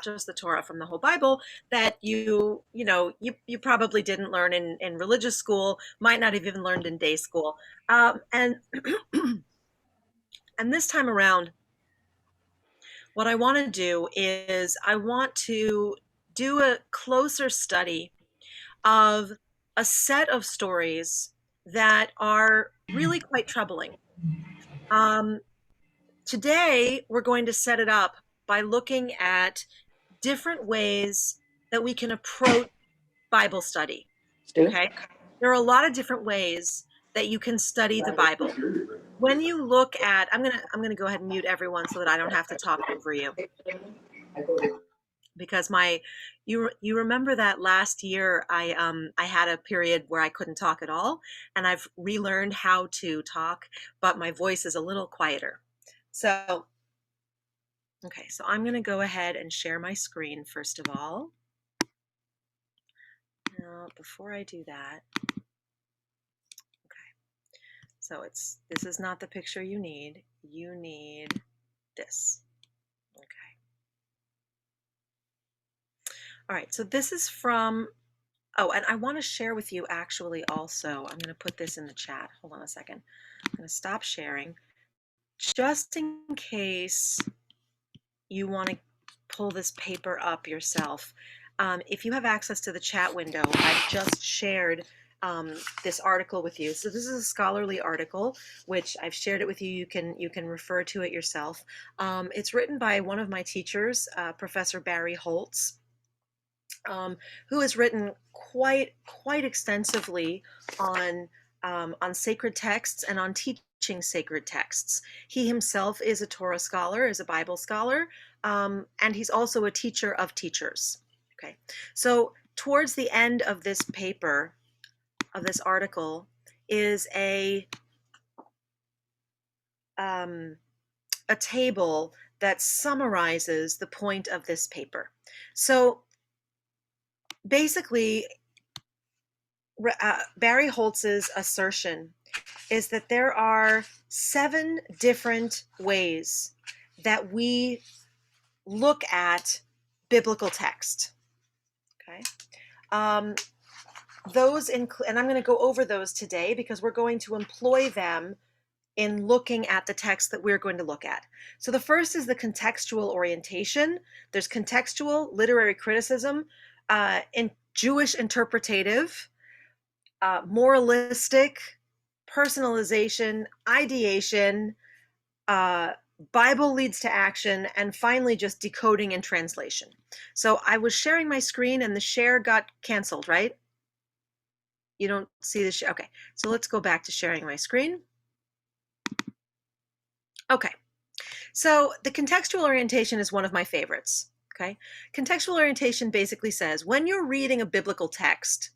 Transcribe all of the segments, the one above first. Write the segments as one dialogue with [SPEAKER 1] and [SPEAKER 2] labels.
[SPEAKER 1] just the Torah, from the whole Bible, that you probably didn't learn in religious school, might not have even learned in day school. And and this time around, what I want to do is I want to do a closer study of a set of stories that are really quite troubling. Um, Today, we're going to set it up by looking at different ways that we can approach Bible study.
[SPEAKER 2] Stu?
[SPEAKER 1] Okay. There are a lot of different ways that you can study the Bible. When you look at, I'm gonna go ahead and mute everyone so that I don't have to talk over you, because you remember that last year I had a period where I couldn't talk at all, and I've relearned how to talk, but my voice is a little quieter. So okay, so I'm going to go ahead and share my screen first of all. Now, before I do that, okay, so this is not the picture you need. You need this. Okay. All right, so this is from, oh, and I want to share with you actually also, I'm going to put this in the chat. Hold on a second. I'm going to stop sharing just in case you want to pull this paper up yourself. If you have access to the chat window, I've just shared this article with you. So this is a scholarly article, which I've shared it with you. You can refer to it yourself. It's written by one of my teachers, Professor Barry Holtz, who has written quite extensively on sacred texts and on teaching sacred texts. He himself is a Torah scholar, is a Bible scholar, and he's also a teacher of teachers. Okay, so towards the end of this paper, of this article, is a table that summarizes the point of this paper. So basically, Barry Holtz's assertion is that there are 7 different ways that we look at biblical text. Okay, those include, and I'm going to go over those today because we're going to employ them in looking at the text that we're going to look at. So the first is the contextual orientation. There's contextual, literary criticism, in Jewish interpretative, moralistic, personalization, ideation, Bible leads to action, and finally just decoding and translation. So I was sharing my screen and the share got canceled, right? You don't see the share? Okay, so let's go back to sharing my screen. Okay, so the contextual orientation is one of my favorites. Okay, contextual orientation basically says when you're reading a biblical text,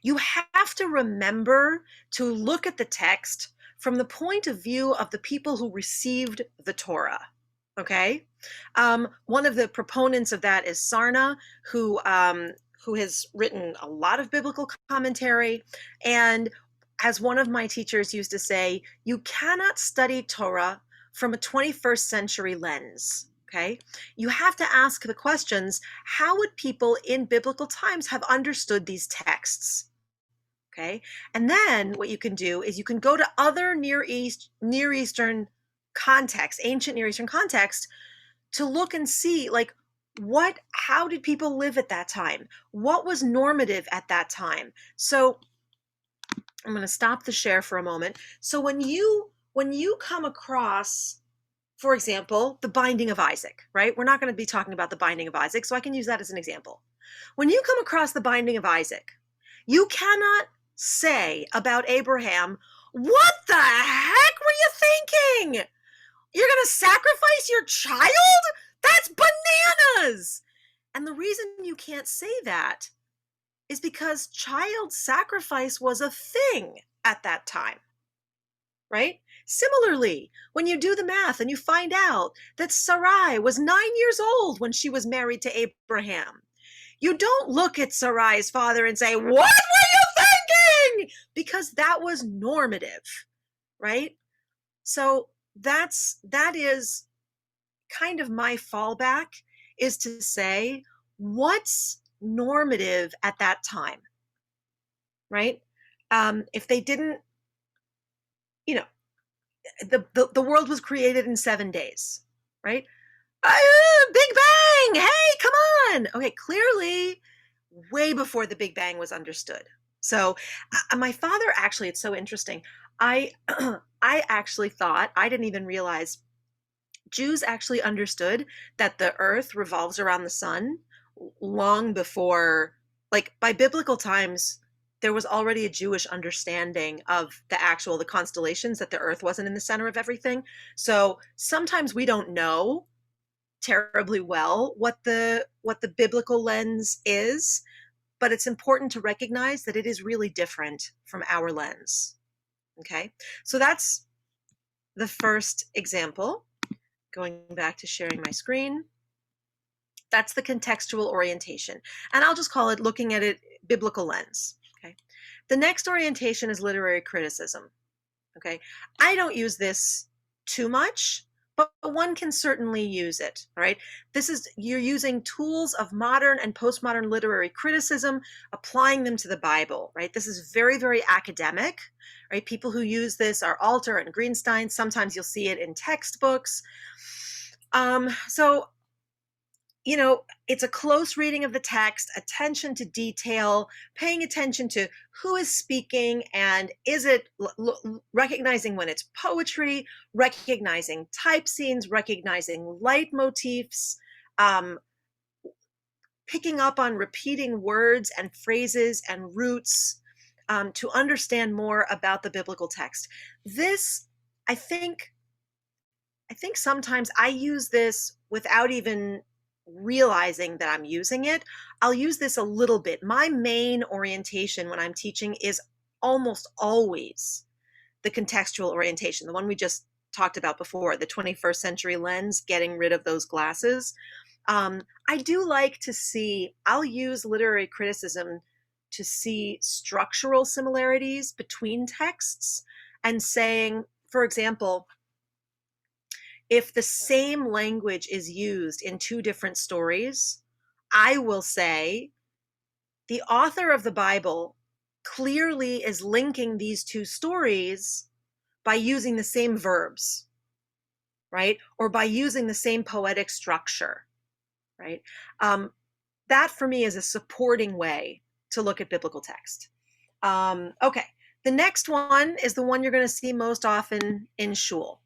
[SPEAKER 1] you have to remember to look at the text from the point of view of the people who received the Torah. Okay, one of the proponents of that is Sarna, who has written a lot of biblical commentary, and as one of my teachers used to say, you cannot study Torah from a 21st century lens. Okay, you have to ask the questions: how would people in biblical times have understood these texts? Okay, and then what you can do is you can go to other Near Eastern context, ancient Near Eastern context, to look and see, like, how did people live at that time? What was normative at that time? So I'm going to stop the share for a moment. So when you come across, for example, the binding of Isaac, right? We're not going to be talking about the binding of Isaac, so I can use that as an example. When you come across the binding of Isaac, you cannot say about Abraham, what the heck were you thinking? You're going to sacrifice your child? That's bananas! And the reason you can't say that is because child sacrifice was a thing at that time, right? Similarly, when you do the math and you find out that Sarai was 9 years old when she was married to Abraham, you don't look at Sarai's father and say, what were you thinking? Because that was normative, right? So that is kind of my fallback, is to say, what's normative at that time, right? If they didn't, you know, the world was created in 7 days, right? Big Bang! Hey, come on! Okay, clearly, way before the Big Bang was understood. So, my father actually, it's so interesting. I I actually thought, I didn't even realize Jews actually understood that the earth revolves around the sun long before, like by biblical times, there was already a Jewish understanding of the constellations, that the earth wasn't in the center of everything. So sometimes we don't know terribly well what the biblical lens is, but it's important to recognize that it is really different from our lens. Okay? So that's the first example. Going back to sharing my screen. That's the contextual orientation. And I'll just call it looking at it biblical lens. Okay. The next orientation is literary criticism. Okay. I don't use this too much, but one can certainly use it, right? You're using tools of modern and postmodern literary criticism, applying them to the Bible, right? This is very, very academic, right? People who use this are Alter and Greenstein. Sometimes you'll see it in textbooks. So, it's a close reading of the text, attention to detail, paying attention to who is speaking, and is it recognizing when it's poetry, recognizing type scenes, recognizing leitmotifs, picking up on repeating words and phrases and roots, to understand more about the biblical text. This, I think sometimes I use this without even realizing that I'm using it. I'll use this a little bit. My main orientation when I'm teaching is almost always the contextual orientation, the one we just talked about before, the 21st century lens, getting rid of those glasses. I do like to see, I'll use literary criticism to see structural similarities between texts and saying, for example, if the same language is used in two different stories, I will say the author of the Bible clearly is linking these two stories by using the same verbs, right? Or by using the same poetic structure, right? That for me is a supporting way to look at biblical text. Okay, the next one is the one you're going to see most often in shul.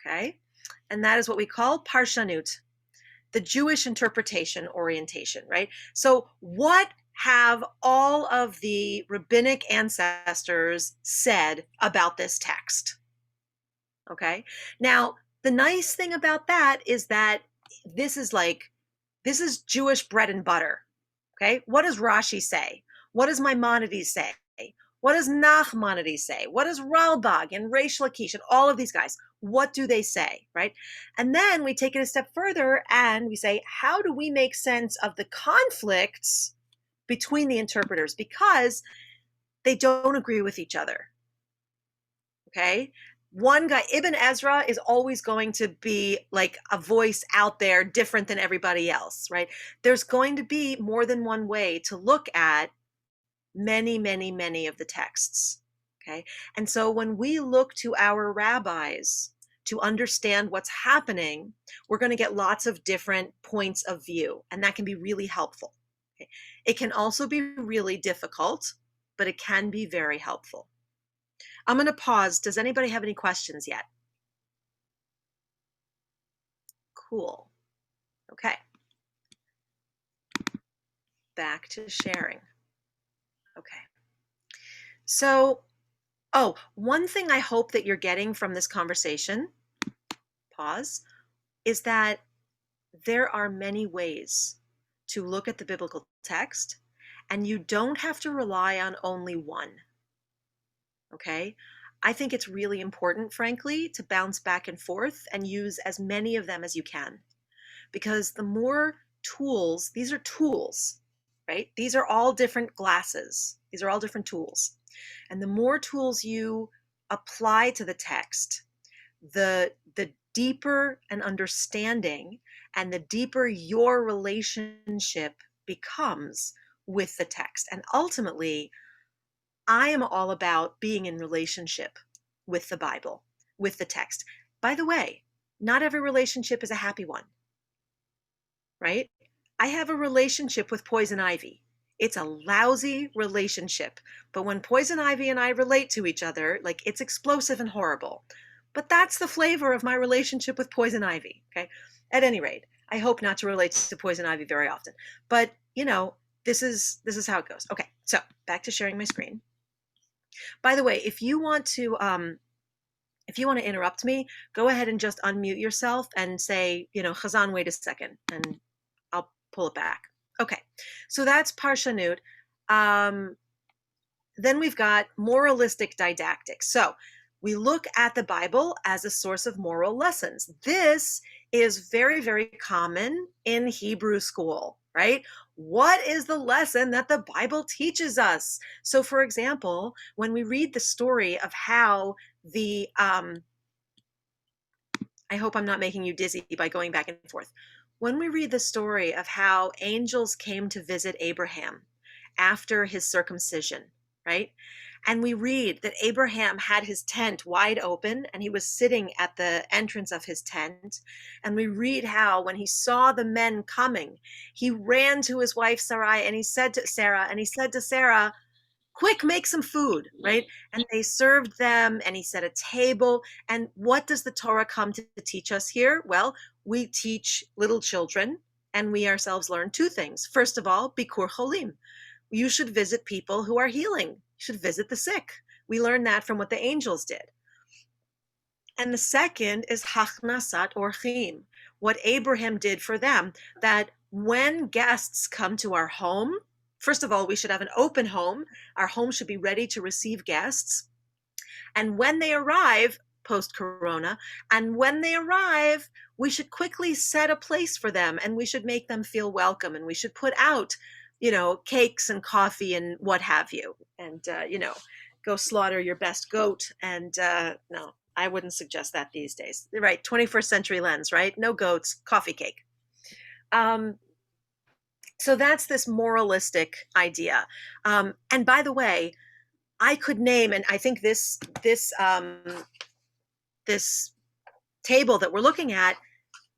[SPEAKER 1] Okay, and that is what we call parshanut, the Jewish interpretation orientation, right? So what have all of the rabbinic ancestors said about this text? Okay, now the nice thing about that is that this is Jewish bread and butter. Okay, what does Rashi say? What does Maimonides say? What does Nachmanides say? What does Ralbag and Reish Lakish and all of these guys? What do they say, right? And then we take it a step further and we say, how do we make sense of the conflicts between the interpreters? Because they don't agree with each other, okay? One guy, Ibn Ezra, is always going to be like a voice out there different than everybody else, right? There's going to be more than one way to look at many, many, many of the texts, okay? And so when we look to our rabbis to understand what's happening, we're going to get lots of different points of view, and that can be really helpful. Okay? It can also be really difficult, but it can be very helpful. I'm going to pause. Does anybody have any questions yet? Cool. Okay. Back to sharing. Okay. So, one thing I hope that you're getting from this conversation, pause, is that there are many ways to look at the biblical text, and you don't have to rely on only one. Okay? I think it's really important, frankly, to bounce back and forth and use as many of them as you can. Because the more tools, these are tools, right? These are all different glasses. These are all different tools. And the more tools you apply to the text, the deeper an understanding and the deeper your relationship becomes with the text. And ultimately, I am all about being in relationship with the Bible, with the text. By the way, not every relationship is a happy one, right? I have a relationship with poison ivy. It's a lousy relationship. But when poison ivy and I relate to each other, like it's explosive and horrible. But that's the flavor of my relationship with poison ivy. Okay. At any rate, I hope not to relate to poison ivy very often. But this is how it goes. Okay. So back to sharing my screen. By the way, if you want to interrupt me, go ahead and just unmute yourself and say, Hazzan, wait a second, and I'll pull it back. Okay, so that's Parshanut. Then we've got moralistic didactics. So we look at the Bible as a source of moral lessons. This is very, very common in Hebrew school, right? What is the lesson that the Bible teaches us? So, for example, when we read the story of how I hope I'm not making you dizzy by going back and forth. When we read the story of how angels came to visit Abraham after his circumcision, right? And we read that Abraham had his tent wide open and he was sitting at the entrance of his tent. And we read how when he saw the men coming, he ran to his wife Sarai and he said to Sarah, quick, make some food, right? And they served them and he set a table. And what does the Torah come to teach us here? Well, we teach little children and we ourselves learn two things. First of all, bikur cholim. You should visit people who are healing. You should visit the sick. We learn that from what the angels did. And the second is hachnasat orchim, what Abraham did for them, that when guests come to our home, first of all, we should have an open home. Our home should be ready to receive guests. And when they arrive, post-corona, we should quickly set a place for them and we should make them feel welcome and we should put out, cakes and coffee and what have you. And, go slaughter your best goat. And no, I wouldn't suggest that these days. Right, 21st century lens, right? No goats, coffee cake. So that's this moralistic idea. And by the way, I could name, and I think this table that we're looking at,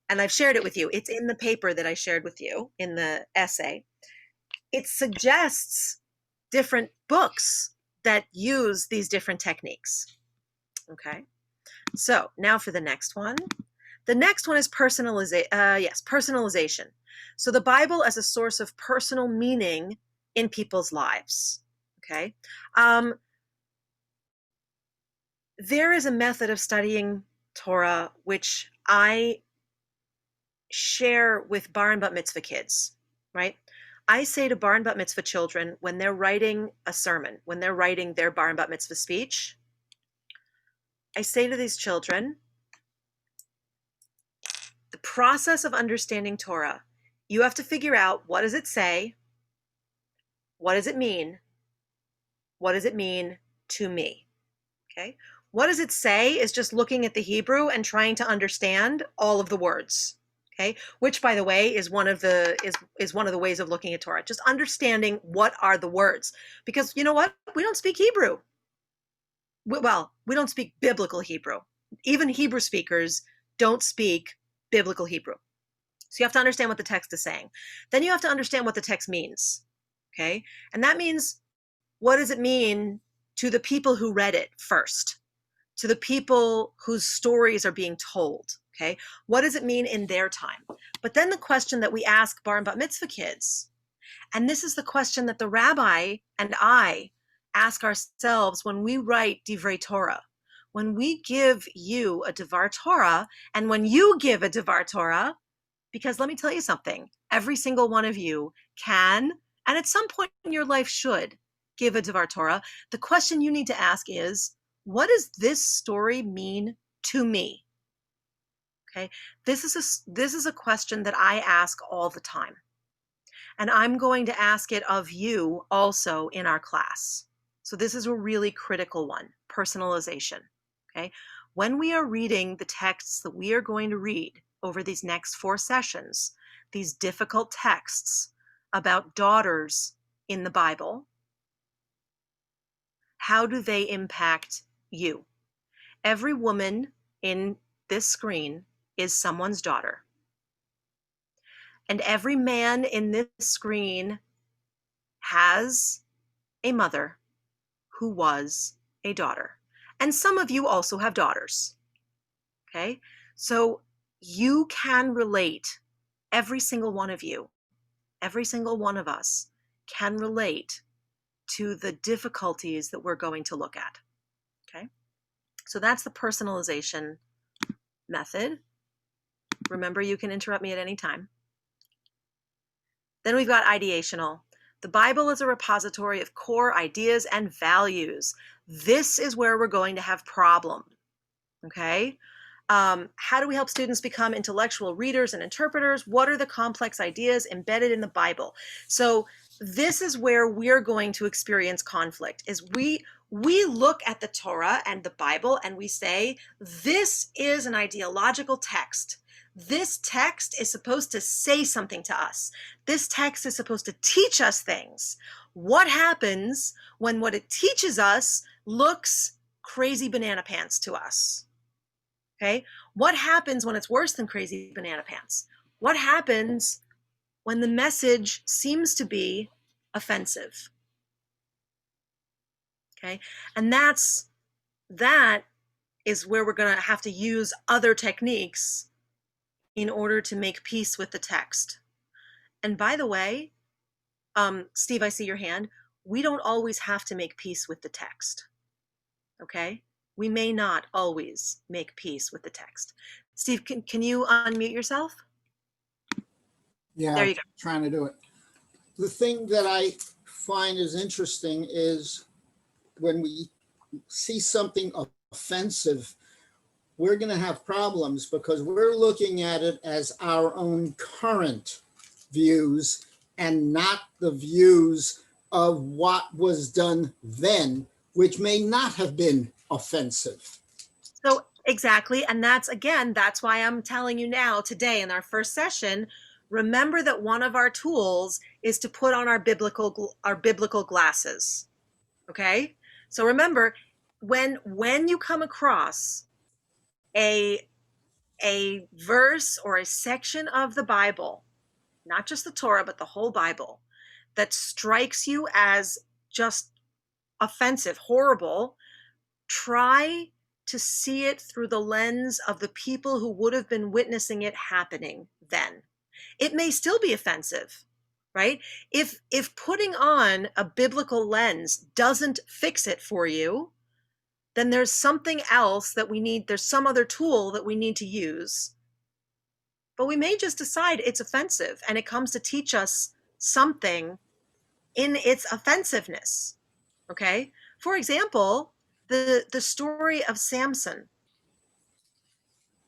[SPEAKER 1] and I've shared it with you. It's in the paper that I shared with you in the essay. It suggests different books that use these different techniques. Okay, so now for the next one. The next one is personalization. So the Bible as a source of personal meaning in people's lives. Okay, there is a method of studying Torah which I share with bar and bat mitzvah kids, right? I say to bar and bat mitzvah children when they're writing a sermon, when they're writing their bar and bat mitzvah speech, I say to these children, the process of understanding Torah, you have to figure out, what does it say? What does it mean? What does it mean to me? Okay. What does it say is just looking at the Hebrew and trying to understand all of the words. Okay. Which, by the way, is one of the ways of looking at Torah, just understanding what are the words. Because you know what? We don't speak Hebrew. Well, we don't speak biblical Hebrew. Even Hebrew speakers don't speak biblical Hebrew. So you have to understand what the text is saying. Then you have to understand what the text means. Okay. And that means, what does it mean to the people who read it first? To the people whose stories are being told. Okay. What does it mean in their time? But then the question that we ask bar and bat mitzvah kids, and this is the question that the rabbi and I ask ourselves when we write divrei Torah. When we give you a Devar Torah, and when you give a Devar Torah, because let me tell you something, every single one of you can, and at some point in your life should, give a Devar Torah. The question you need to ask is, what does this story mean to me? Okay, this is a question that I ask all the time. And I'm going to ask it of you also in our class. So this is a really critical one, personalization. Okay, When we are reading the texts that we are going to read over these next 4 sessions, these difficult texts about daughters in the Bible, how do they impact you? Every woman in this screen is someone's daughter. And every man in this screen has a mother who was a daughter. And some of you also have daughters. Okay? So you can relate, every single one of you, every single one of us can relate to the difficulties that we're going to look at. Okay? So that's the personalization method. Remember, you can interrupt me at any time. Then we've got ideational. The Bible is a repository of core ideas and values. This is where we're going to have problems. Okay? How do we help students become intellectual readers and interpreters? What are the complex ideas embedded in the Bible? So this is where we're going to experience conflict, is we look at the Torah and the Bible and we say, this is an ideological text. This text is supposed to say something to us. This text is supposed to teach us things. What happens when what it teaches us looks crazy banana pants to us? Okay? What happens when it's worse than crazy banana pants? What happens when the message seems to be offensive? Okay? And that is where we're going to have to use other techniques in order to make peace with the text. And by the way, Steve, I see your hand. We don't always have to make peace with the text. Okay? We may not always make peace with the text. Steve, can you unmute yourself?
[SPEAKER 2] Yeah,
[SPEAKER 1] there you go.
[SPEAKER 2] Trying to do it. The thing that I find is interesting is when we see something offensive, we're going to have problems because we're looking at it as our own current views and not the views of what was done then, which may not have been offensive.
[SPEAKER 1] So exactly. And that's why I'm telling you now today in our first session, remember that one of our tools is to put on our biblical glasses. Okay? So remember, when you come across a verse or a section of the Bible, not just the Torah, but the whole Bible, that strikes you as just offensive, horrible, try to see it through the lens of the people who would have been witnessing it happening then. It may still be offensive, right? If putting on a biblical lens doesn't fix it for you, then there's something else that we need, there's some other tool that we need to use. But we may just decide it's offensive and it comes to teach us something in its offensiveness, okay? For example, the story of Samson,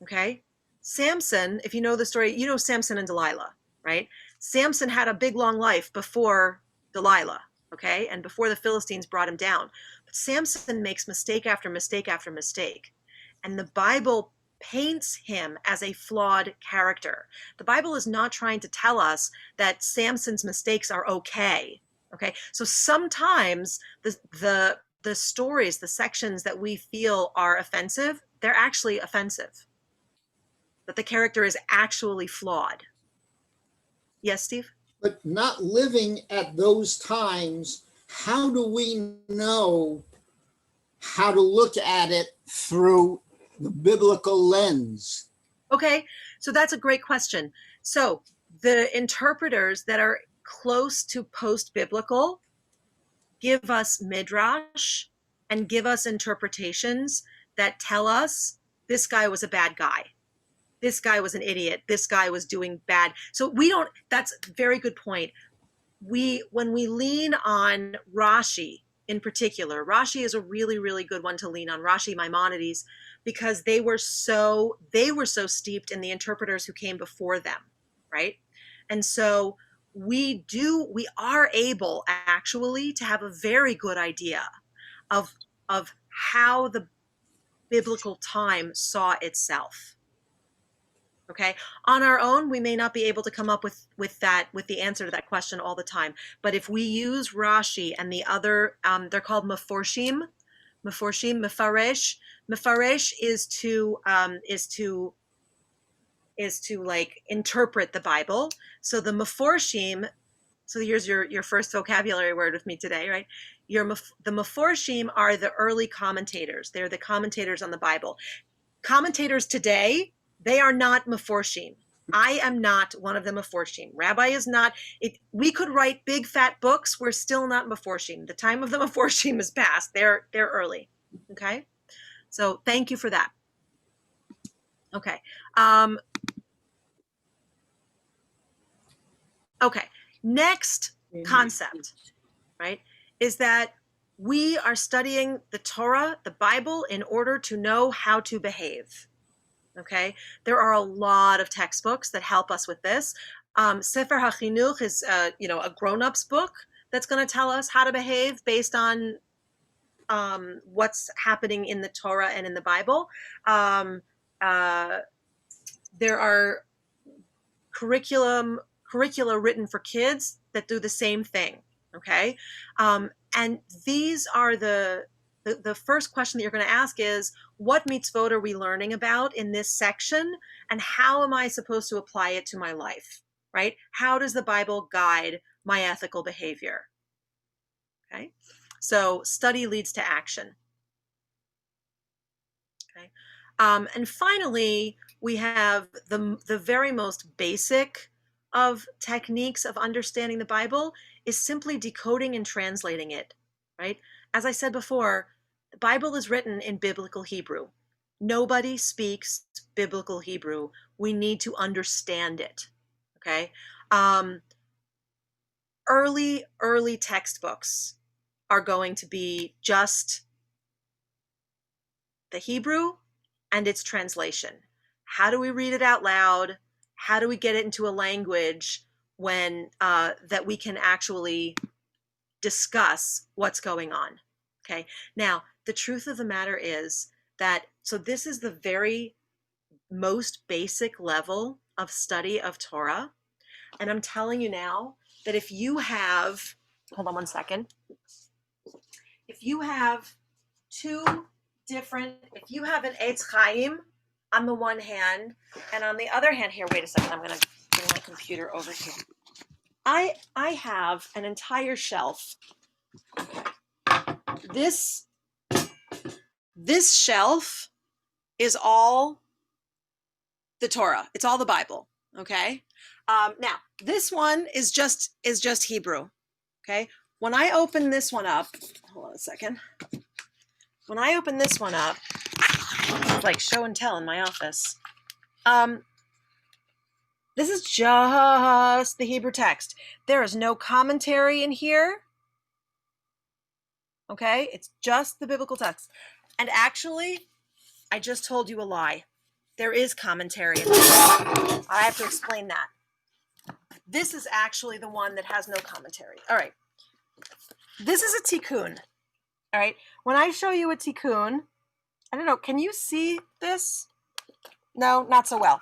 [SPEAKER 1] okay? Samson, if you know the story, you know Samson and Delilah, right? Samson had a big long life before Delilah, okay? And before the Philistines brought him down. But Samson makes mistake after mistake after mistake. And the Bible paints him as a flawed character. The Bible is not trying to tell us that Samson's mistakes are okay. Okay, so sometimes the stories, the sections that we feel are offensive, they're actually offensive. That the character is actually flawed. Yes, Steve?
[SPEAKER 2] But not living at those times, how do we know how to look at it through the biblical lens?
[SPEAKER 1] Okay, so that's a great question. So the interpreters that are close to post-biblical give us midrash and give us interpretations that tell us this guy was a bad guy. This guy was an idiot. This guy was doing bad. So we don't, that's a very good point. When we lean on Rashi in particular, Rashi is a really, really good one to lean on, Rashi, Maimonides, because they were so steeped in the interpreters who came before them, right? And so we are able actually to have a very good idea of how the biblical time saw itself. Okay. On our own, we may not be able to come up with the answer to that question all the time. But if we use Rashi and the other, they're called meforshim, mefaresh. Mefaresh is to like interpret the Bible. So the meforshim. So here's your first vocabulary word with me today, right? The meforshim are the early commentators. They're the commentators on the Bible. Commentators today, they are not meforshim. I am not one of the meforshim. Rabbi is not. We could write big fat books. We're still not meforshim. The time of the meforshim is past. They're early. Okay, so thank you for that. Okay. Okay. Next concept, right, is that we are studying the Torah, the Bible, in order to know how to behave. Okay, there are a lot of textbooks that help us with this. Sefer HaChinuch is, a grown-ups book that's going to tell us how to behave based on what's happening in the Torah and in the Bible. There are curricula written for kids that do the same thing. Okay, and these are the first question that you're going to ask is, what mitzvot are we learning about in this section, and how am I supposed to apply it to my life, right? How does the Bible guide my ethical behavior? Okay, so study leads to action. Okay, and finally, we have the very most basic of techniques of understanding the Bible is simply decoding and translating it, right? As I said before, the Bible is written in biblical Hebrew. Nobody speaks biblical Hebrew. We need to understand it, okay? Early textbooks are going to be just the Hebrew and its translation. How do we read it out loud? How do we get it into a language when that we can actually discuss what's going on? Okay. Now, the truth of the matter is that, so this is the very most basic level of study of Torah. And I'm telling you now that if you have, hold on one second. If you have if you have an Eitz Chaim on the one hand, and on the other hand, here, wait a second, I'm going to bring my computer over here. I have an entire shelf. This shelf is all the Torah. It's all the Bible. Okay. Now this one is just Hebrew. Okay. When I open this one up, hold on a second. When I open this one up, it's like show and tell in my office. This is just the Hebrew text. There is no commentary in here. Okay, it's just the biblical text. And actually, I just told you a lie. There is commentary in this. I have to explain that. This is actually the one that has no commentary. All right. This is a tikkun. All right. When I show you a tikkun, I don't know, can you see this? No, not so well.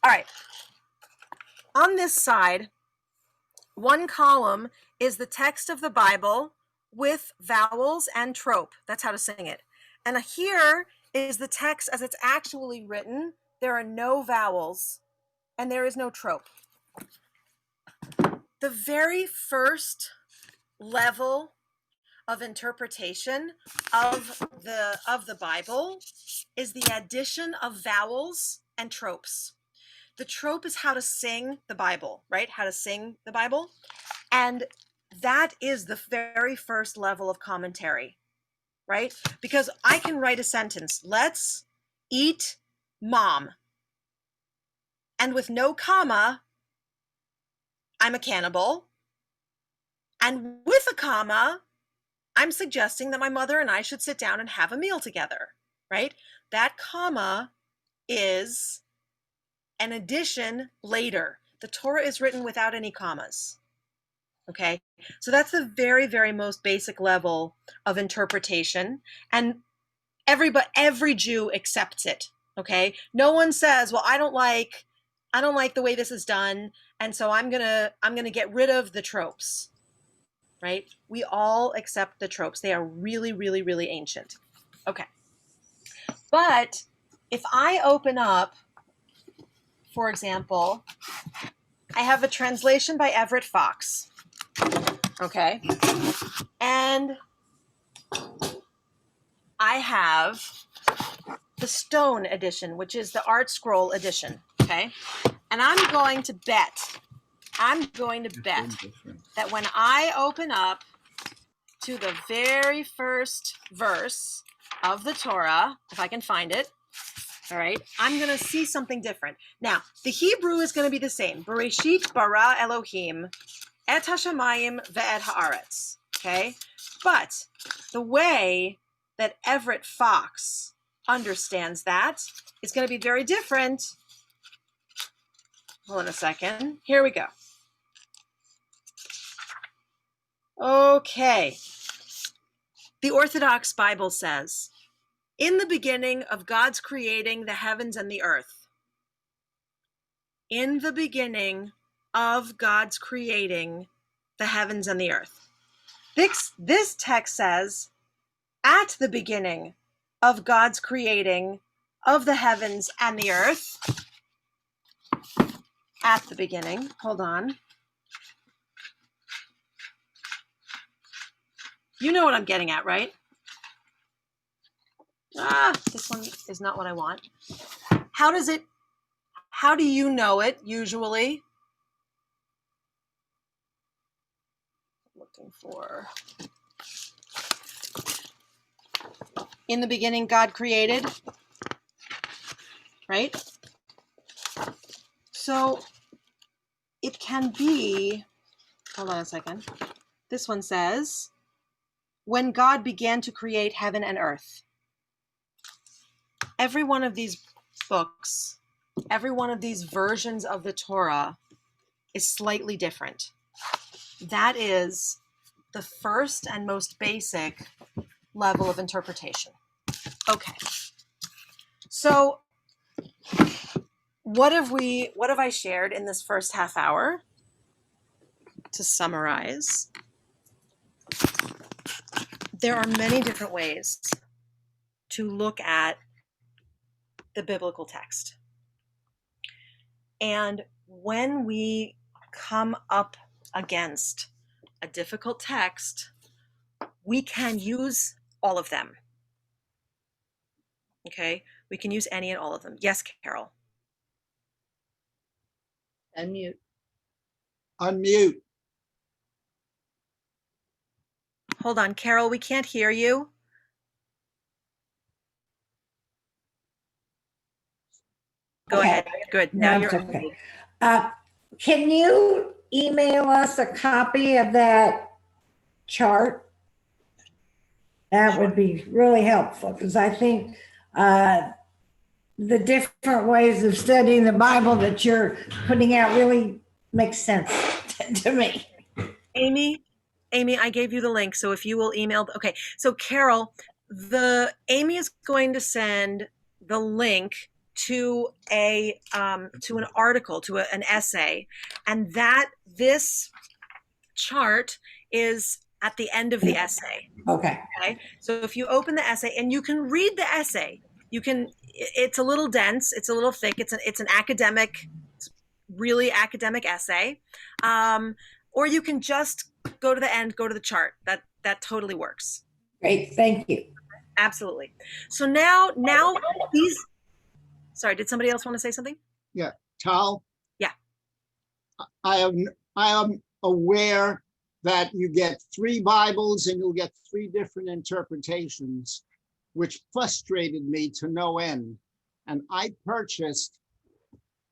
[SPEAKER 1] All right. On this side, one column is the text of the Bible with vowels and trope. That's how to sing it. And here is the text as it's actually written. There are no vowels and there is no trope. The very first level of interpretation of the Bible is the addition of vowels and tropes. The trope is how to sing the Bible, right? How to sing the Bible. And that is the very first level of commentary, right? Because I can write a sentence, let's eat mom. And with no comma, I'm a cannibal. And with a comma, I'm suggesting that my mother and I should sit down and have a meal together, right? That comma is an addition later. The Torah is written without any commas. Okay, so that's the very, very most basic level of interpretation. And every Jew accepts it. Okay. No one says, well, I don't like the way this is done, and so I'm gonna get rid of the tropes. Right? We all accept the tropes. They are really, really, really ancient. Okay. But if I open up, for example, I have a translation by Everett Fox. Okay. And I have the Stone edition, which is the Art Scroll edition. Okay. And I'm going to bet that when I open up to the very first verse of the Torah, if I can find it, all right, I'm going to see something different. Now, the Hebrew is going to be the same. Bereshit bara Elohim et hashamayim ve'et haaretz. Okay? But the way that Everett Fox understands that is going to be very different. Hold on a second. Here we go. Okay. The Orthodox Bible says, in the beginning of God's creating the heavens and the earth. In the beginning of God's creating the heavens and the earth. This text says, at the beginning of God's creating of the heavens and the earth. At the beginning. Hold on. You know what I'm getting at, right? This one is not what I want. How do you know it usually? Looking for. In the beginning, God created, right? So it can be, hold on a second. This one says, when God began to create heaven and earth. Every one of these books, every one of these versions of the Torah is slightly different. That is the first and most basic level of interpretation. Okay. So what have I shared in this first half hour? To summarize, there are many different ways to look at the biblical text. And when we come up against a difficult text, we can use all of them. Okay? We can use any and all of them. Yes, Carol.
[SPEAKER 3] Unmute.
[SPEAKER 2] Unmute.
[SPEAKER 1] Hold on, Carol, we can't hear you. Go ahead. Good. Now you're
[SPEAKER 3] okay. Can you email us a copy of that chart? That would be really helpful, because I think the different ways of studying the Bible that you're putting out really makes sense to me.
[SPEAKER 1] Amy, I gave you the link. So if you will email, okay. So Carol, Amy is going to send the link to to an article, to an essay, and this chart is at the end of the essay.
[SPEAKER 3] Okay.
[SPEAKER 1] So if you open the essay, and you can read the essay, it's a little dense, it's a little thick, it's an academic, really academic essay, or you can just go to the end, go to the chart. That totally works.
[SPEAKER 3] Great, thank you.
[SPEAKER 1] Absolutely. So now these. Sorry, did somebody else want to say something?
[SPEAKER 2] Yeah, Tahl.
[SPEAKER 1] Yeah.
[SPEAKER 2] I am aware that you get 3 Bibles and you'll get 3 different interpretations, which frustrated me to no end. And I purchased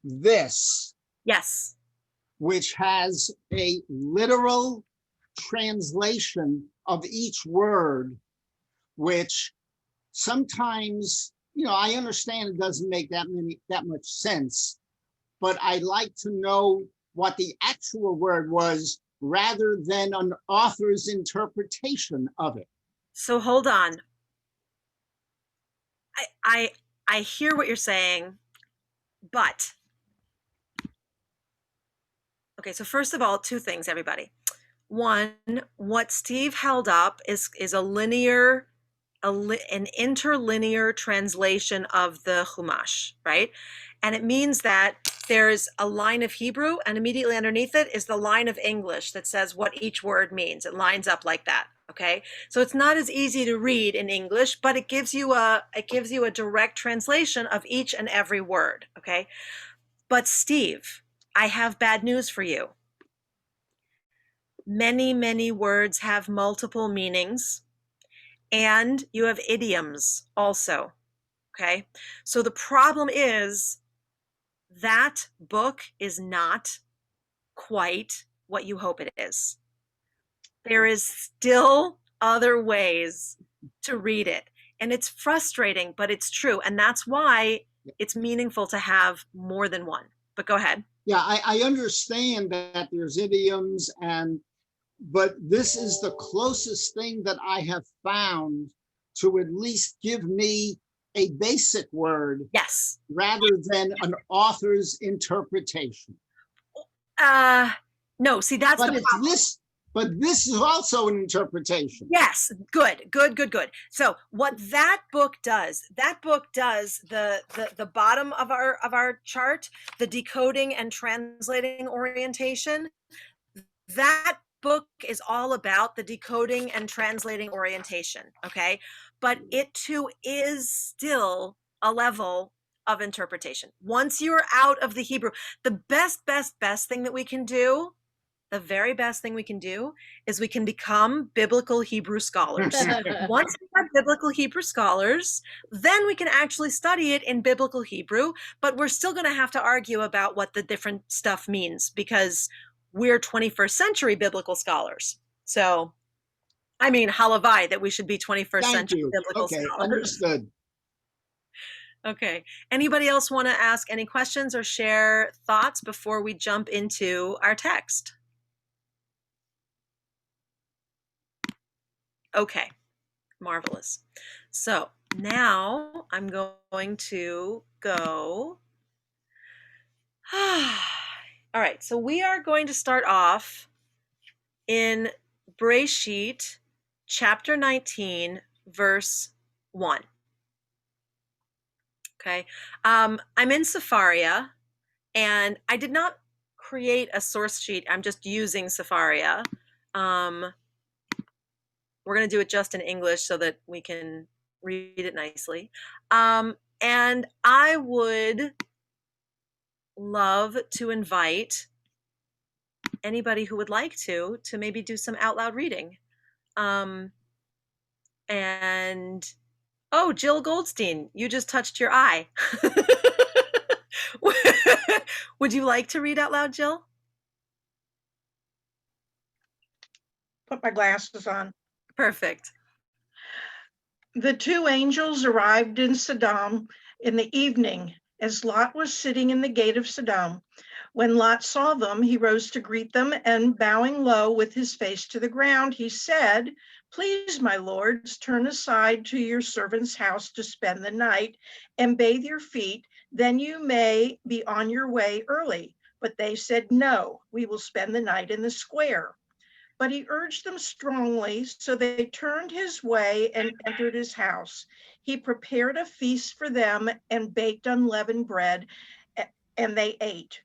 [SPEAKER 2] this.
[SPEAKER 1] Yes.
[SPEAKER 2] Which has a literal translation of each word, which sometimes, I understand it doesn't make that much sense, but I'd like to know what the actual word was rather than an author's interpretation of it.
[SPEAKER 1] So hold on. I hear what you're saying, but okay, so first of all, two things, everybody. One, what Steve held up is a linear, an interlinear translation of the Chumash, right? And it means that there's a line of Hebrew, and immediately underneath it is the line of English that says what each word means. It lines up like that. Okay, so it's not as easy to read in English, but it gives you a direct translation of each and every word. Okay, but Steve, I have bad news for you. Many words have multiple meanings, and you have idioms also. Okay, so the problem is that book is not quite what you hope it is. There is still other ways to read it. And it's frustrating, but it's true. And that's why it's meaningful to have more than one. But go ahead.
[SPEAKER 2] Yeah, I understand that there's idioms, but this is the closest thing that I have found to at least give me a basic word.
[SPEAKER 1] Yes.
[SPEAKER 2] Rather than an author's interpretation.
[SPEAKER 1] No, see, that's
[SPEAKER 2] but
[SPEAKER 1] the problem.
[SPEAKER 2] But this is also an interpretation.
[SPEAKER 1] Yes, good. So what that book does the bottom of our chart, the decoding and translating orientation, that book is all about the decoding and translating orientation, okay? But it too is still a level of interpretation. Once you're out of the Hebrew, the best thing that we can do, the very best thing we can do is we can become biblical Hebrew scholars. Once we are biblical Hebrew scholars, then we can actually study it in biblical Hebrew, but we're still going to have to argue about what the different stuff means because we're 21st century biblical scholars. So, I mean, halavai that we should be 21st century biblical scholars.
[SPEAKER 2] Understood.
[SPEAKER 1] Okay. Anybody else want to ask any questions or share thoughts before we jump into our text? Okay, marvelous. So now I'm going to go. All right, so we are going to start off in Breshit, chapter 19, verse 1. Okay, I'm in Sepharia, and I did not create a source sheet. I'm just using Sepharia. We're going to do it just in English so that we can read it nicely. And I would love to invite anybody who would like to maybe do some out loud reading. And, oh, Jill Goldstein, you just touched your eye. Would you like to read out loud, Jill?
[SPEAKER 4] Put my glasses on.
[SPEAKER 1] Perfect.
[SPEAKER 4] The two angels arrived in Sodom in the evening as Lot was sitting in the gate of Sodom. When Lot saw them, he rose to greet them, and bowing low with his face to the ground, he said, "Please, my lords, turn aside to your servant's house to spend the night and bathe your feet. Then you may be on your way early." But they said, "No, we will spend the night in the square." But he urged them strongly, so they turned his way and entered his house. He prepared a feast for them and baked unleavened bread, and they ate.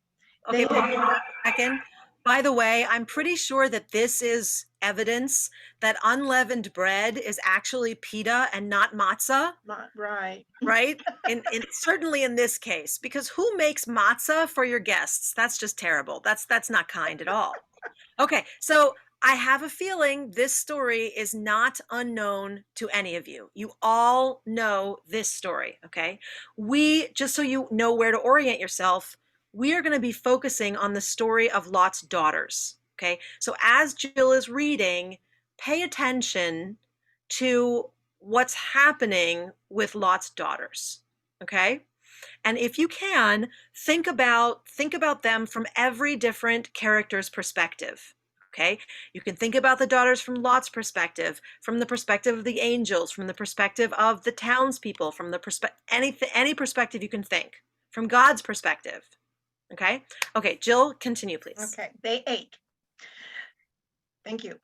[SPEAKER 1] Okay, wait a second. By the way, I'm pretty sure that this is evidence that unleavened bread is actually pita and not matzah.
[SPEAKER 4] Right.
[SPEAKER 1] Right? And certainly in this case, because who makes matzah for your guests? That's just terrible. That's not kind at all. Okay, so I have a feeling this story is not unknown to any of you. You all know this story, okay? Just so you know where to orient yourself, we are going to be focusing on the story of Lot's daughters, okay? So as Jill is reading, pay attention to what's happening with Lot's daughters, okay? And if you can, think about them from every different character's perspective. Okay, you can think about the daughters from Lot's perspective, from the perspective of the angels, from the perspective of the townspeople, from the perspective, any perspective you can think, from God's perspective. Okay, okay, Jill, continue, please.
[SPEAKER 4] Okay, they ate. Thank you.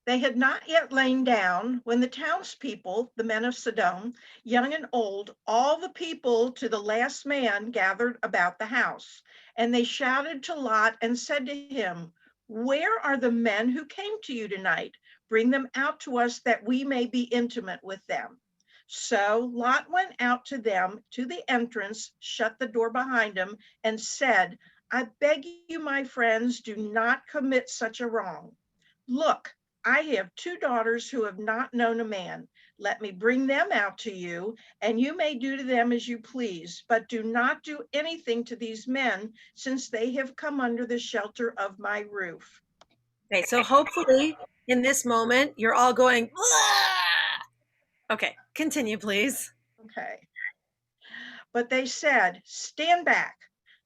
[SPEAKER 4] They had not yet lain down when the townspeople, the men of Sodom, young and old, all the people to the last man gathered about the house. And they shouted to Lot and said to him, "Where are the men who came to you tonight? Bring them out to us that we may be intimate with them." So Lot went out to them to the entrance, shut the door behind him, and said, "I beg you, my friends, do not commit such a wrong. Look, I have two daughters who have not known a man. Let me bring them out to you, and you may do to them as you please, but do not do anything to these men, since they have come under the shelter of my roof."
[SPEAKER 1] Okay, so hopefully in this moment, you're all going, "Ah!" Okay, continue, please.
[SPEAKER 4] Okay. But they said, "Stand back.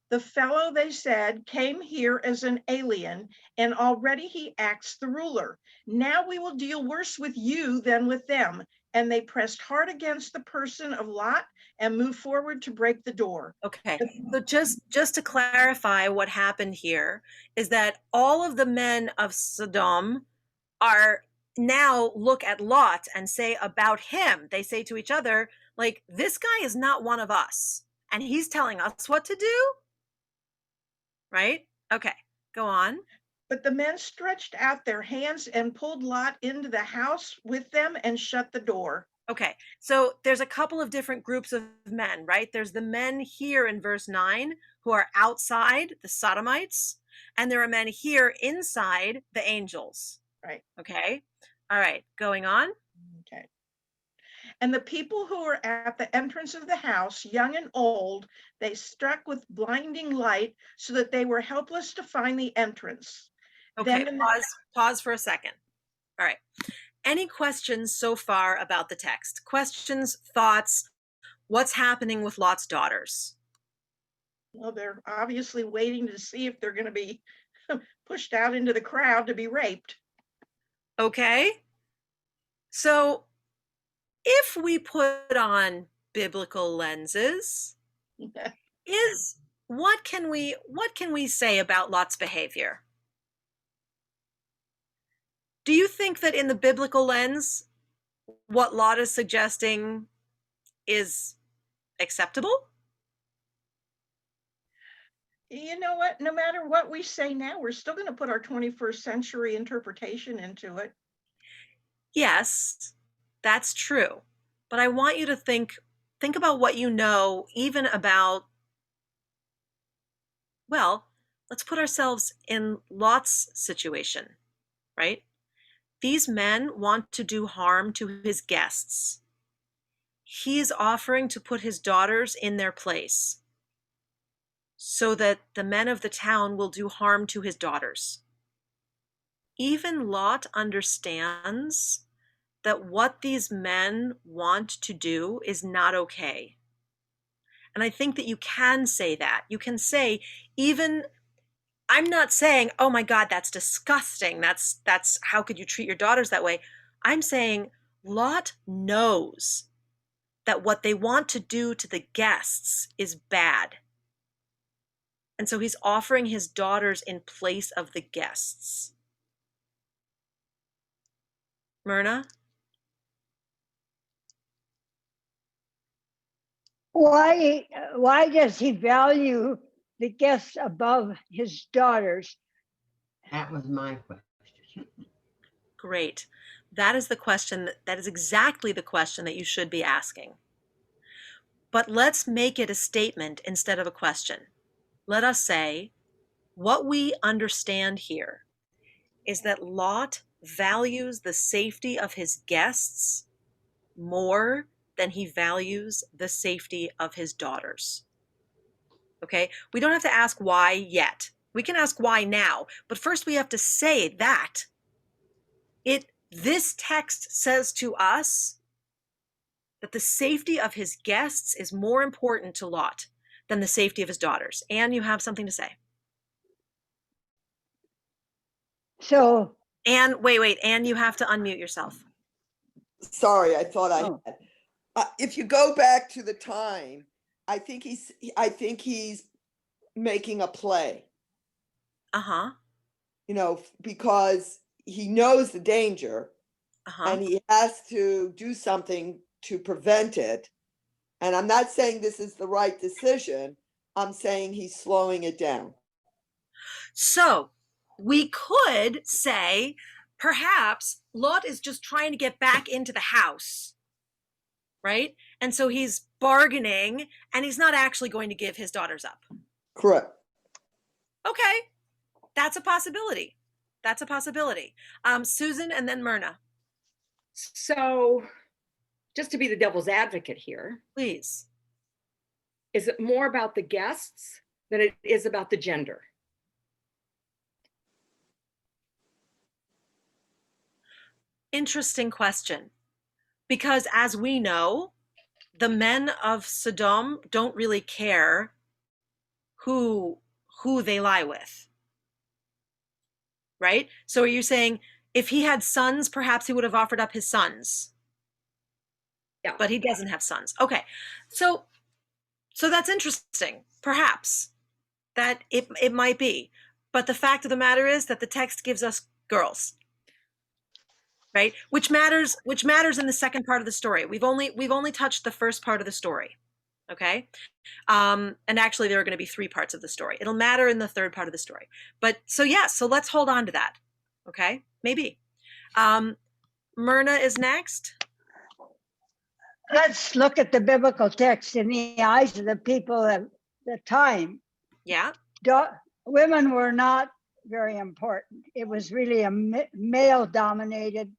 [SPEAKER 4] The fellow," they said, "came here as an alien, and already he acts the ruler. Now we will deal worse with you than with them." And they pressed hard against the person of Lot and moved forward to break the door.
[SPEAKER 1] Okay, so just to clarify what happened here is that all of the men of Sodom are now look at Lot and say about him, they say to each other, like, this guy is not one of us, and he's telling us what to do, right? Okay, go on.
[SPEAKER 4] But the men stretched out their hands and pulled Lot into the house with them and shut the door.
[SPEAKER 1] Okay, so there's a couple of different groups of men, right? There's the men here in verse 9 who are outside, the Sodomites, and there are men here inside, the angels.
[SPEAKER 4] Right.
[SPEAKER 1] Okay, all right, going on.
[SPEAKER 4] Okay. And the people who were at the entrance of the house, young and old, they struck with blinding light so that they were helpless to find the entrance.
[SPEAKER 1] Okay,
[SPEAKER 4] Then
[SPEAKER 1] pause for a second. All right. Any questions so far about the text? Questions, thoughts, what's happening with Lot's daughters?
[SPEAKER 4] well, they're obviously waiting to see if they're going to be pushed out into the crowd to be raped.
[SPEAKER 1] Okay. So if we put on biblical lenses, is what can we say about Lot's behavior? Do you think that in the biblical lens, what Lot is suggesting is acceptable?
[SPEAKER 4] You know what? No matter what we say now, we're still going to put our 21st century interpretation into it.
[SPEAKER 1] Yes, that's true. But I want you to think about what you know, even about, well, let's put ourselves in Lot's situation, right? These men want to do harm to his guests. He is offering to put his daughters in their place so that the men of the town will do harm to his daughters. Even Lot understands that what these men want to do is not okay. And I think that you can say that. You can say, even, I'm not saying, oh my God, that's disgusting. That's how could you treat your daughters that way? I'm saying Lot knows that what they want to do to the guests is bad. And so he's offering his daughters in place of the guests. Myrna?
[SPEAKER 5] Why does he value the guests above his daughters?
[SPEAKER 6] That was my question.
[SPEAKER 1] Great. That is the question, that is exactly the question that you should be asking. But let's make it a statement instead of a question. Let us say, what we understand here is that Lot values the safety of his guests more than he values the safety of his daughters. Okay? We don't have to ask why yet. We can ask why now, but first we have to say that this text says to us that the safety of his guests is more important to Lot than the safety of his daughters. And you have something to say.
[SPEAKER 5] So,
[SPEAKER 1] Anne, wait, Anne, you have to unmute yourself.
[SPEAKER 7] Sorry, I thought I
[SPEAKER 5] Oh.
[SPEAKER 7] had. If you go back to the time, I think he's making a play,
[SPEAKER 1] Uh-huh,
[SPEAKER 7] because he knows the danger
[SPEAKER 1] uh-huh.
[SPEAKER 7] and he has to do something to prevent it. And I'm not saying this is the right decision. I'm saying he's slowing it down.
[SPEAKER 1] So we could say perhaps Lot is just trying to get back into the house, right? And so he's bargaining and he's not actually going to give his daughters up.
[SPEAKER 7] Correct.
[SPEAKER 1] Okay, that's a possibility. That's a possibility. Susan and then Myrna,
[SPEAKER 8] So, just to be the devil's advocate here,
[SPEAKER 1] please.
[SPEAKER 8] is it more about the guests than it is about the gender?
[SPEAKER 1] Interesting question. Because as we know, the men of Sodom don't really care who they lie with. Right? So are you saying if he had sons, perhaps he would have offered up his sons?
[SPEAKER 8] Yeah.
[SPEAKER 1] But he doesn't have sons. Okay. So that's interesting. Perhaps that it might be. But the fact of the matter is that the text gives us girls. Right? Which matters in the second part of the story. We've only touched the first part of the story. Okay? And actually there are going to be 3 parts of the story. It'll matter in the third part of the story. But so let's hold on to that. Okay? Maybe. Myrna is next.
[SPEAKER 5] let's look at the biblical text in the eyes of the people at the time.
[SPEAKER 1] Yeah.
[SPEAKER 5] Women were not very important. It was really a male-dominated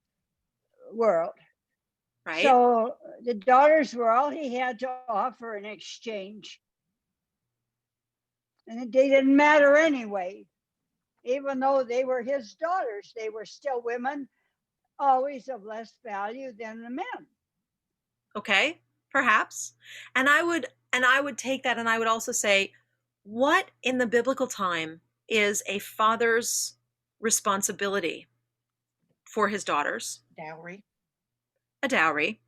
[SPEAKER 5] world.
[SPEAKER 1] Right.
[SPEAKER 5] So the daughters were all he had to offer in exchange. And they didn't matter anyway. Even though they were his daughters, they were still women, always of less value than the men.
[SPEAKER 1] Okay, perhaps. And I would take that and I would also say, what in the biblical time is a father's responsibility for his daughters?
[SPEAKER 4] Dowry.
[SPEAKER 1] A dowry.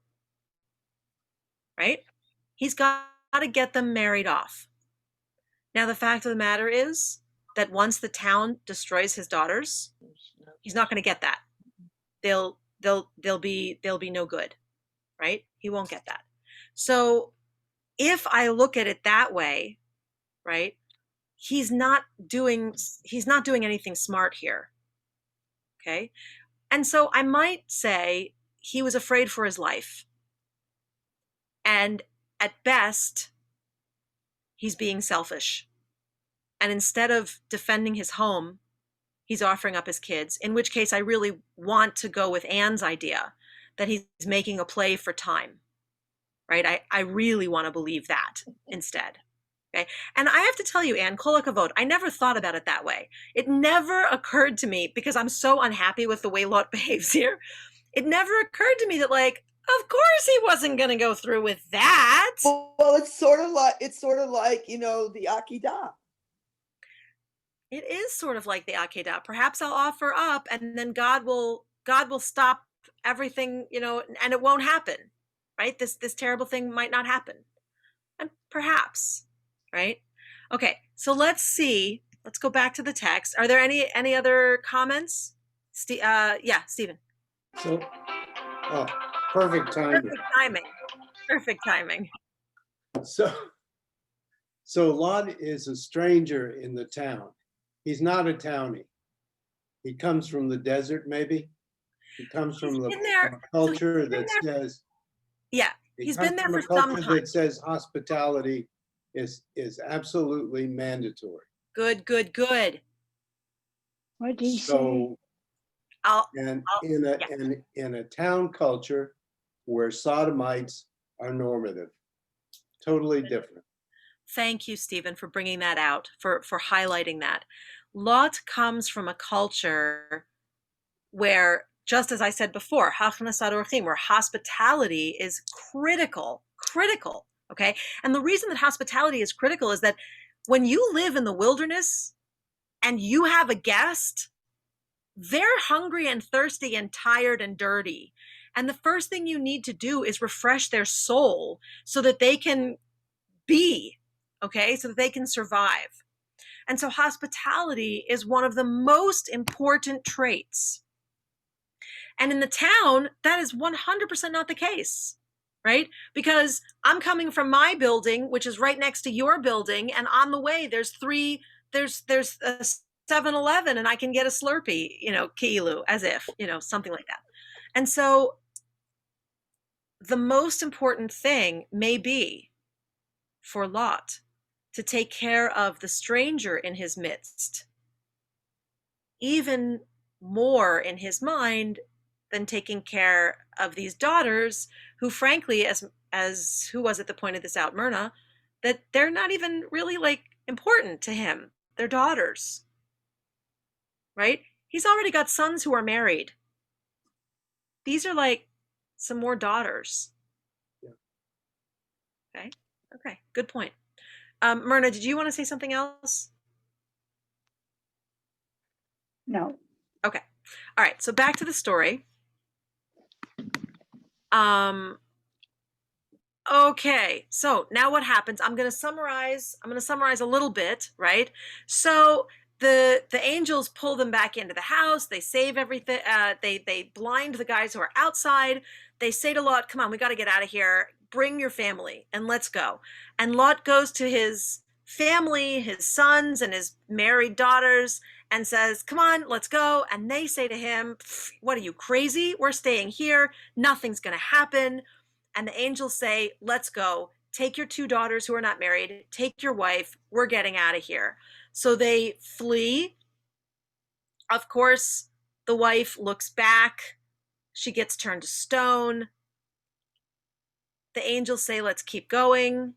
[SPEAKER 1] Right? He's got to get them married off. Now, the fact of the matter is that once the town destroys his daughters, he's not going to get that. They'll be no good. Right? He won't get that. So if I look at it that way, right, he's not doing anything smart here. Okay? And so I might say he was afraid for his life. And at best, he's being selfish. And instead of defending his home, he's offering up his kids, in which case I really want to go with Anne's idea that he's making a play for time, right? I really want to believe that instead, okay? And I have to tell you, Anne, kol hakavod, I never thought about it that way. It never occurred to me, because I'm so unhappy with the way Lot behaves here, it never occurred to me that, like, of course he wasn't going to go through with that.
[SPEAKER 7] Well, it's sort of like the Akedah.
[SPEAKER 1] It is sort of like the Akedah. Perhaps I'll offer up and then God will stop everything, and it won't happen, right? This terrible thing might not happen. And perhaps, right? Okay, so let's see. Let's go back to the text. Are there any other comments? Yeah, Stephen.
[SPEAKER 9] So, perfect timing.
[SPEAKER 1] Perfect timing. Perfect timing.
[SPEAKER 9] So Lot is a stranger in the town. He's not a townie. He comes from the desert, maybe. He comes from the culture that says.
[SPEAKER 1] Yeah, he's been there for some time.
[SPEAKER 9] That says hospitality is absolutely mandatory.
[SPEAKER 1] Good.
[SPEAKER 5] What did he say?
[SPEAKER 9] So, in a town culture where sodomites are normative, totally different.
[SPEAKER 1] Thank you, Stephen, for bringing that out, for highlighting that. Lot comes from a culture where, just as I said before, where hospitality is critical, okay? And the reason that hospitality is critical is that when you live in the wilderness and you have a guest, they're hungry and thirsty and tired and dirty. And the first thing you need to do is refresh their soul so that they can be, okay, so that they can survive. And so hospitality is one of the most important traits. And in the town, that is 100% not the case, right? Because I'm coming from my building, which is right next to your building, and on the way there's a 7-Eleven, and I can get a Slurpee, Kilu, as if, something like that. And so the most important thing may be for Lot to take care of the stranger in his midst, even more in his mind than taking care of these daughters who, frankly, as who was at the point of this out, Myrna, that they're not even really like important to him. They're daughters, right? He's already got sons who are married. These are like some more daughters. Yeah. Okay, good point. Myrna, did you want to say something else?
[SPEAKER 5] No.
[SPEAKER 1] Okay. All right. So back to the story. Okay. So now what happens? I'm going to summarize a little bit, right? So the angels pull them back into the house. They save everything. They blind the guys who are outside. They say to Lot, "Come on, we got to get out of here. Bring your family and let's go." And Lot goes to his family, his sons and his married daughters, and says, "Come on, let's go." And they say to him, "What are you, crazy? We're staying here. Nothing's going to happen." And the angels say, "Let's go. Take your 2 daughters who are not married. Take your wife. We're getting out of here." So they flee. Of course, the wife looks back. She gets turned to stone. The angels say, "Let's keep going."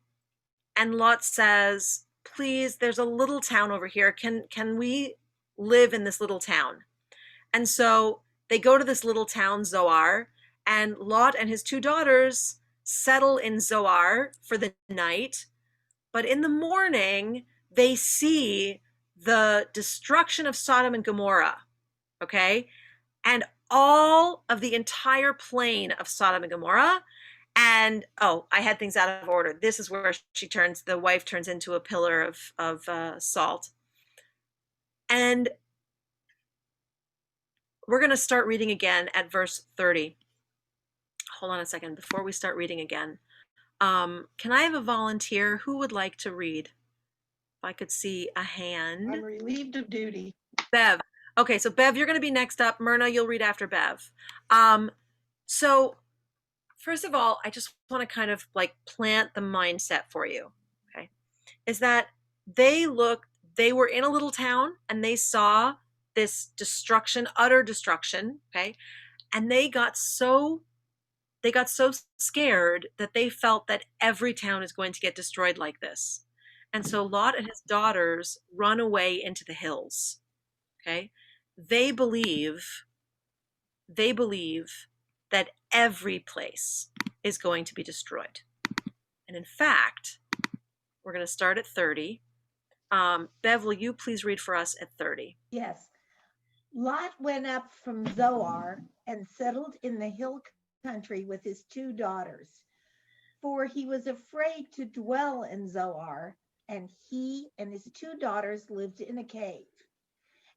[SPEAKER 1] And Lot says, "Please, there's a little town over here. Can we live in this little town?" And so they go to this little town, Zoar, and Lot and his 2 daughters settle in Zoar for the night. But in the morning, they see the destruction of Sodom and Gomorrah, okay? And all of the entire plain of Sodom and Gomorrah. And, I had things out of order. This is where the wife turns into a pillar of salt. And we're going to start reading again at verse 30. Hold on a second. Before we start reading again, can I have a volunteer? Who would like to read? If I could see a hand.
[SPEAKER 4] I'm relieved of duty.
[SPEAKER 1] Bev. Okay, so Bev, you're going to be next up. Myrna, you'll read after Bev. So first of all, I just want to kind of like plant the mindset for you, okay? Is that they were in a little town and they saw this destruction, utter destruction, okay? And they got so scared that they felt that every town is going to get destroyed like this. And so Lot and his daughters run away into the hills, okay? They believe that every place is going to be destroyed. And in fact, we're going to start at 30. Bev, will you please read for us at 30?
[SPEAKER 10] Yes. Lot went up from Zoar and settled in the hill country with his 2 daughters, for he was afraid to dwell in Zoar, and he and his 2 daughters lived in a cave.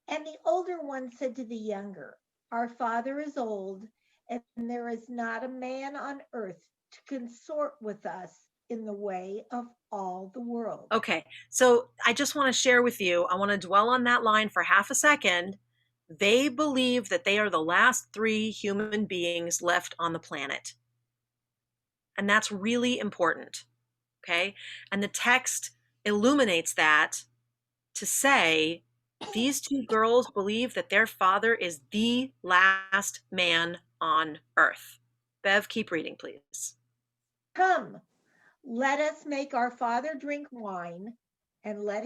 [SPEAKER 10] And the older one said to the younger, "Our father is old, and there is not a man on earth to consort with us in the way of all the world."
[SPEAKER 1] Okay, so I just want to share with you, I want to dwell on that line for half a second. They believe that they are the last 3 human beings left on the planet. And that's really important, okay? And the text illuminates that to say these 2 girls believe that their father is the last man on earth. Bev, keep reading, please.
[SPEAKER 10] "Come, let us make our father drink wine, and let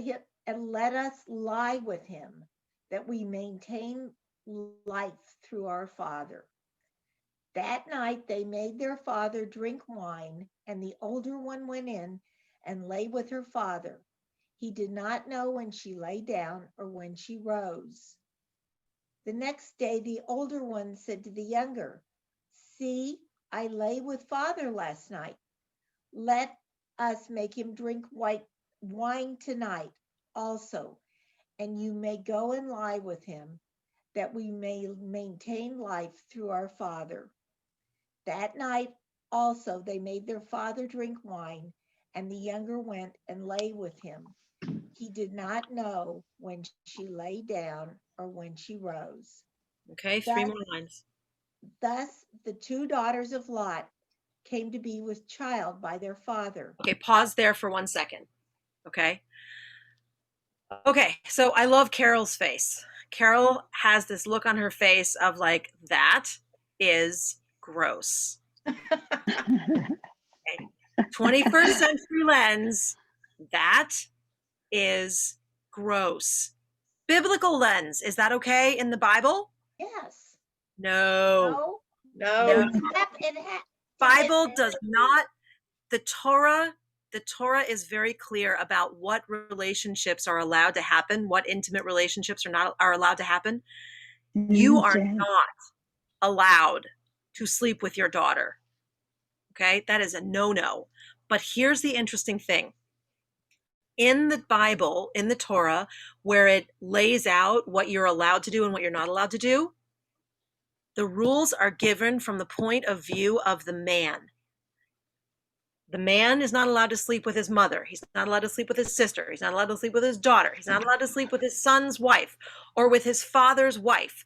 [SPEAKER 10] us lie with him, that we maintain life through our father." That night they made their father drink wine, and the older one went in and lay with her father. He did not know when she lay down or when she rose. The next day, the older one said to the younger, "See, I lay with father last night. Let us make him drink white wine tonight also, and you may go and lie with him, that we may maintain life through our father." That night also they made their father drink wine, and the younger went and lay with him. He did not know when she lay down or when she rose.
[SPEAKER 1] Okay, three
[SPEAKER 10] Thus,
[SPEAKER 1] more lines.
[SPEAKER 10] thus the two daughters of Lot came to be with child by their father.
[SPEAKER 1] Okay, pause there for 1 second. Okay. Okay, so I love Carol's face. Carol has this look on her face of like, that is gross. Okay. 21st century lens, that is gross. Biblical lens, is that okay in the Bible?
[SPEAKER 10] Yes.
[SPEAKER 1] No.
[SPEAKER 10] No.
[SPEAKER 4] No,
[SPEAKER 1] Bible does not. The Torah is very clear about what relationships are allowed to happen, what intimate relationships are allowed to happen. You are not allowed to sleep with your daughter. Okay? That is a no-no. But here's the interesting thing. In the Bible, in the Torah, where it lays out what you're allowed to do and what you're not allowed to do, the rules are given from the point of view of the man. The man is not allowed to sleep with his mother. He's not allowed to sleep with his sister. He's not allowed to sleep with his daughter. He's not allowed to sleep with his son's wife or with his father's wife.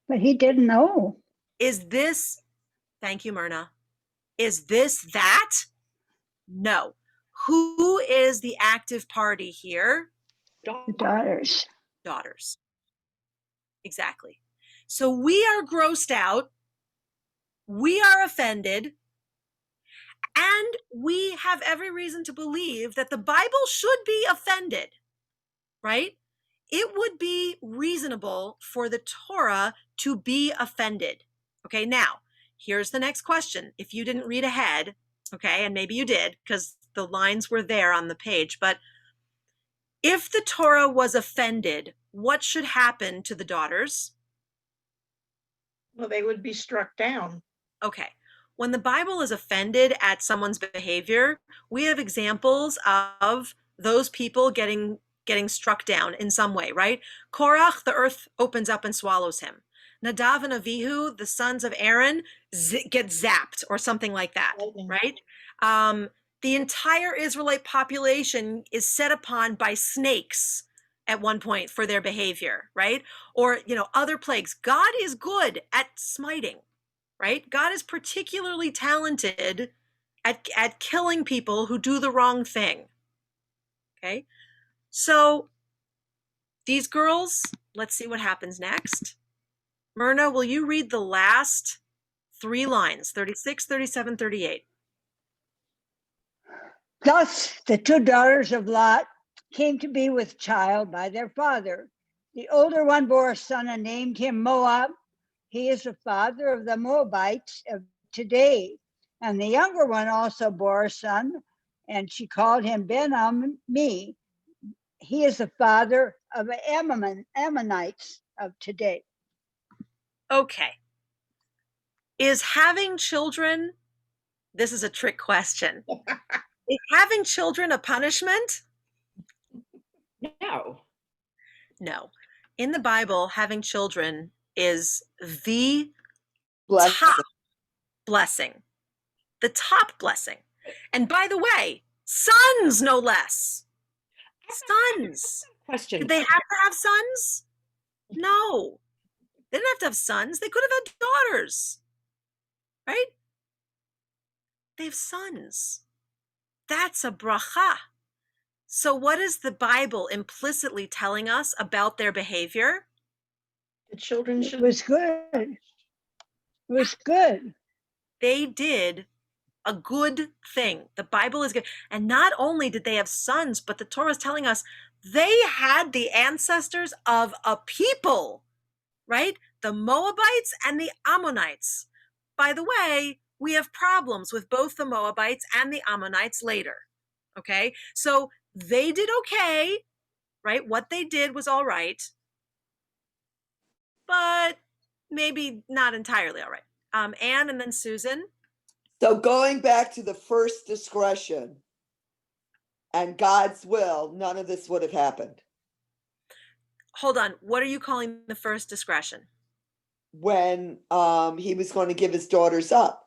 [SPEAKER 5] But he didn't know.
[SPEAKER 1] Is this, thank you, Myrna, is this that? No. Who is the active party here?
[SPEAKER 5] The daughters.
[SPEAKER 1] Daughters. Exactly. So we are grossed out. We are offended. And we have every reason to believe that the Bible should be offended, right? It would be reasonable for the Torah to be offended. Okay, now, here's the next question. If you didn't read ahead, okay, and maybe you did because the lines were there on the page, but if the Torah was offended, what should happen to the daughters?
[SPEAKER 4] well, they would be struck down.
[SPEAKER 1] Okay. When the Bible is offended at someone's behavior, we have examples of those people getting struck down in some way, right? Korach, the earth opens up and swallows him. Nadav and Avihu, the sons of Aaron, get zapped or something like that, right? The entire Israelite population is set upon by snakes at one point for their behavior, right? Or, other plagues. God is good at smiting. Right? God is particularly talented at killing people who do the wrong thing. Okay? So these girls, let's see what happens next. Myrna, will you read the last 3 lines, 36, 37, 38?
[SPEAKER 5] Thus the two daughters of Lot came to be with child by their father. The older one bore a son and named him Moab. He is the father of the Moabites of today. And the younger one also bore a son, and she called him Ben-Ammi. He is the father of the Ammonites of today.
[SPEAKER 1] Okay. Is having children, this is a trick question. Is having children a punishment?
[SPEAKER 8] No.
[SPEAKER 1] No. In the Bible, having children is the
[SPEAKER 7] Blessing.
[SPEAKER 1] top blessing. The top blessing. And by the way, sons, no less. Sons.
[SPEAKER 8] Question.
[SPEAKER 1] Did they have to have sons? No. They didn't have to have sons. They could have had daughters. Right? They have sons. That's a bracha. So what is the Bible implicitly telling us about their behavior?
[SPEAKER 4] The children
[SPEAKER 5] It
[SPEAKER 4] should.
[SPEAKER 5] was good. It was good.
[SPEAKER 1] They did a good thing. The Bible is good. And not only did they have sons, but the Torah is telling us they had the ancestors of a people, right? The Moabites and the Ammonites. By the way, we have problems with both the Moabites and the Ammonites later. Okay? So they did okay, right? What they did was all right. but maybe not entirely all right. Anne and then Susan.
[SPEAKER 7] So going back to the first discretion and God's will, none of this would have happened.
[SPEAKER 1] Hold on. What are you calling the first discretion?
[SPEAKER 7] When he was going to give his daughters up.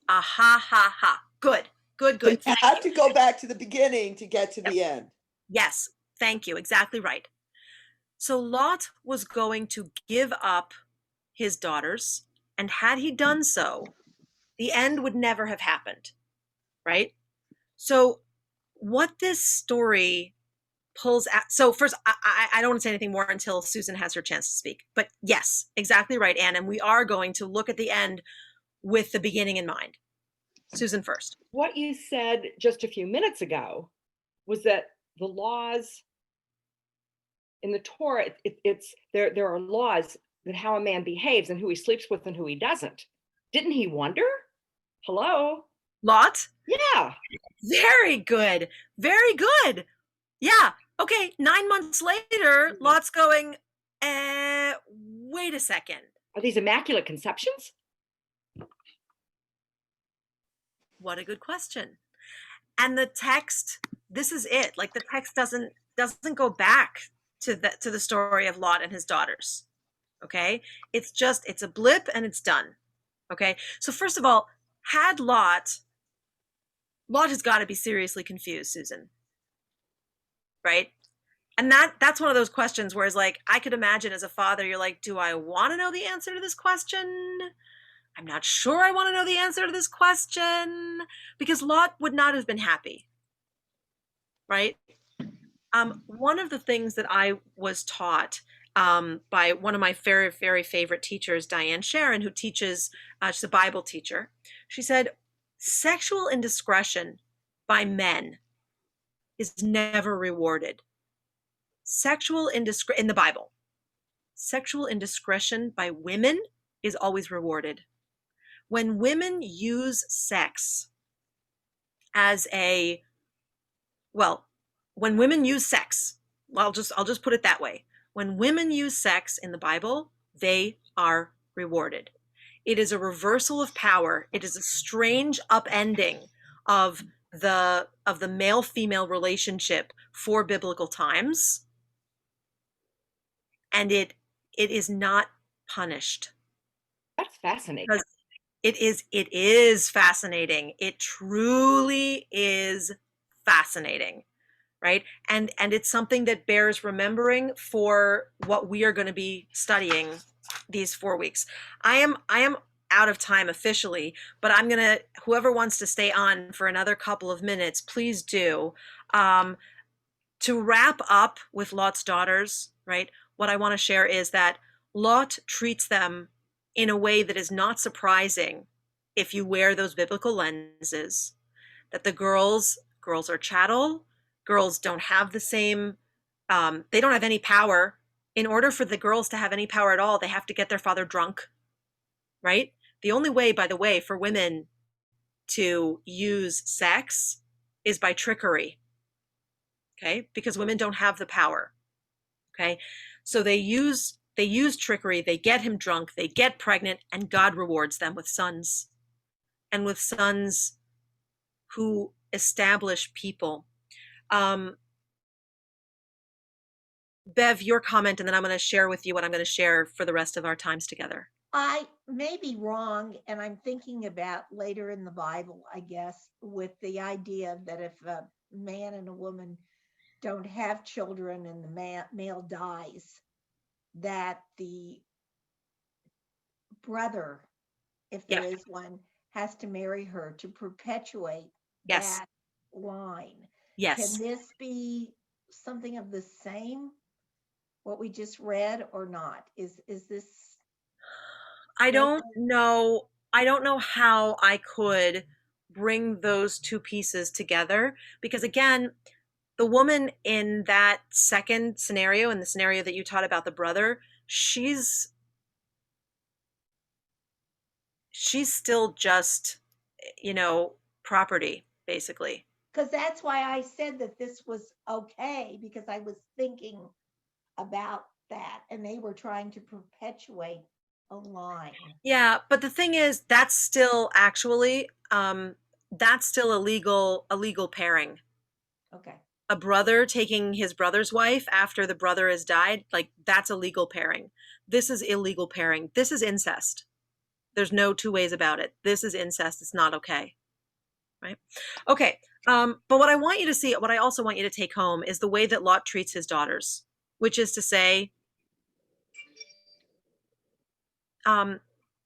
[SPEAKER 1] Ha ha. Good.
[SPEAKER 7] So you have to go back to the beginning to get to the end.
[SPEAKER 1] Yes. Thank you. Exactly right. So Lot was going to give up his daughters, and had he done so, the end would never have happened, right? So what this story pulls out, so first, I don't want to say anything more until Susan has her chance to speak, but yes, exactly right, Anne, and we are going to look at the end with the beginning in mind. Susan first.
[SPEAKER 8] What you said just a few minutes ago was that the laws in the Torah, there are laws that how a man behaves and who he sleeps with and who he doesn't. Didn't he wonder? Hello?
[SPEAKER 1] Lot?
[SPEAKER 8] Yeah.
[SPEAKER 1] Very good. Very good. Yeah. Okay. 9 months later, Lot's going, wait a second.
[SPEAKER 8] Are these immaculate conceptions?
[SPEAKER 1] What a good question. And the text, this is it. Like the text doesn't go back to the story of Lot and his daughters. Okay? It's a blip and it's done. Okay? So first of all, had Lot has got to be seriously confused, Susan. Right? And that's one of those questions where it's like, I could imagine as a father, you're like, do I want to know the answer to this question? I'm not sure I want to know the answer to this question, because Lot would not have been happy. Right? One of the things that I was taught by one of my very, very favorite teachers, Diane Sharon, who teaches, she's a Bible teacher. She said, sexual indiscretion by men is never rewarded. In the Bible, sexual indiscretion by women is always rewarded. When women use sex when women use sex, I'll just put it that way. When women use sex in the Bible, they are rewarded. It is a reversal of power. It is a strange upending of the male-female relationship for biblical times. And it is not punished.
[SPEAKER 8] That's fascinating.
[SPEAKER 1] Because it is fascinating. It truly is fascinating. Right? And it's something that bears remembering for what we are going to be studying these 4 weeks. I am out of time officially, but I'm going to, whoever wants to stay on for another couple of minutes, please do. To wrap up with Lot's daughters, right? What I want to share is that Lot treats them in a way that is not surprising if you wear those biblical lenses, that the girls are chattel. Girls don't have the same, they don't have any power. In order for the girls to have any power at all, they have to get their father drunk, right? The only way, by the way, for women to use sex is by trickery, okay? Because women don't have the power, okay? So they use trickery, they get him drunk, they get pregnant, and God rewards them with sons, and with sons who establish people. Bev, your comment, and then I'm going to share with you what I'm going to share for the rest of our times together.
[SPEAKER 10] I may be wrong, and I'm thinking about later in the Bible, I guess, with the idea that if a man and a woman don't have children and the male dies, that the brother, if there is one, has to marry her to perpetuate that line.
[SPEAKER 1] Yes.
[SPEAKER 10] Can this be something of the same, what we just read, or not? Is this?
[SPEAKER 1] I don't know how I could bring those two pieces together, because again, the woman in that second scenario, in the scenario that you taught about the brother, she's still just, property, basically.
[SPEAKER 10] Because that's why I said that this was okay, because I was thinking about that, and they were trying to perpetuate a line.
[SPEAKER 1] Yeah, but the thing is, that's still actually that's still a legal pairing.
[SPEAKER 10] Okay.
[SPEAKER 1] A brother taking his brother's wife after the brother has died, like that's a legal pairing. This is illegal pairing. This is incest. There's no two ways about it. This is incest. It's not okay. Right? Okay. But what I want you to see, what I also want you to take home is the way that Lot treats his daughters, which is to say,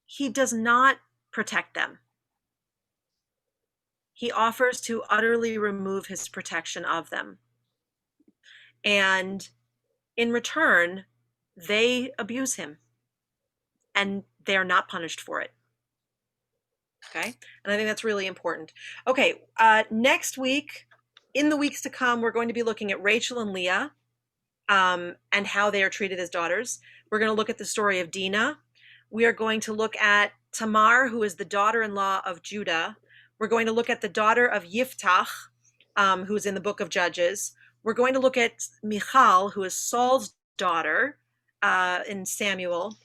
[SPEAKER 1] he does not protect them. He offers to utterly remove his protection of them. And in return, they abuse him and they are not punished for it. Okay. And I think that's really important. Okay. Next week, in the weeks to come, we're going to be looking at Rachel and Leah and how they are treated as daughters. We're going to look at the story of Dinah. We are going to look at Tamar, who is the daughter-in-law of Judah. We're going to look at the daughter of Yiftach, who's in the book of Judges. We're going to look at Michal, who is Saul's daughter in Samuel.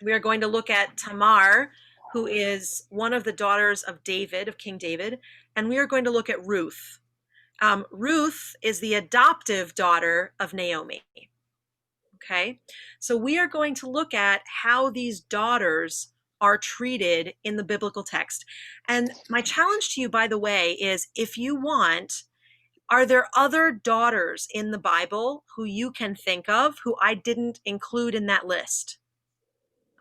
[SPEAKER 1] We are going to look at Tamar, who is one of the daughters of David, of King David. And we are going to look at Ruth. Ruth is the adoptive daughter of Naomi. Okay, so we are going to look at how these daughters are treated in the biblical text. And my challenge to you, by the way, is if you want, are there other daughters in the Bible who you can think of who I didn't include in that list?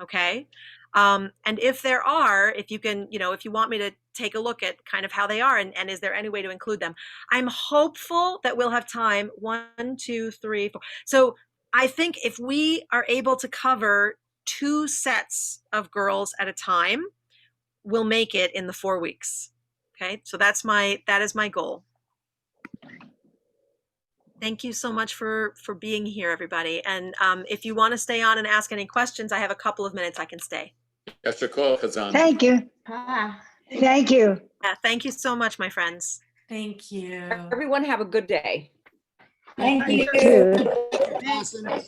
[SPEAKER 1] Okay. And if there are, if you can, if you want me to take a look at kind of how they are and is there any way to include them? I'm hopeful that we'll have time. 1, 2, 3, 4. So I think if we are able to cover 2 sets of girls at a time, we'll make it in the 4 weeks. Okay. So that is my goal. Thank you so much for being here, everybody. And if you want to stay on and ask any questions, I have a couple of minutes I can stay.
[SPEAKER 11] Yasher kol, Hazzan.
[SPEAKER 5] Thank you.
[SPEAKER 10] Ah,
[SPEAKER 5] Thank you.
[SPEAKER 1] Yeah, thank you so much, my friends.
[SPEAKER 12] Thank you.
[SPEAKER 8] Everyone have a good day.
[SPEAKER 3] Thank you.
[SPEAKER 2] Awesome.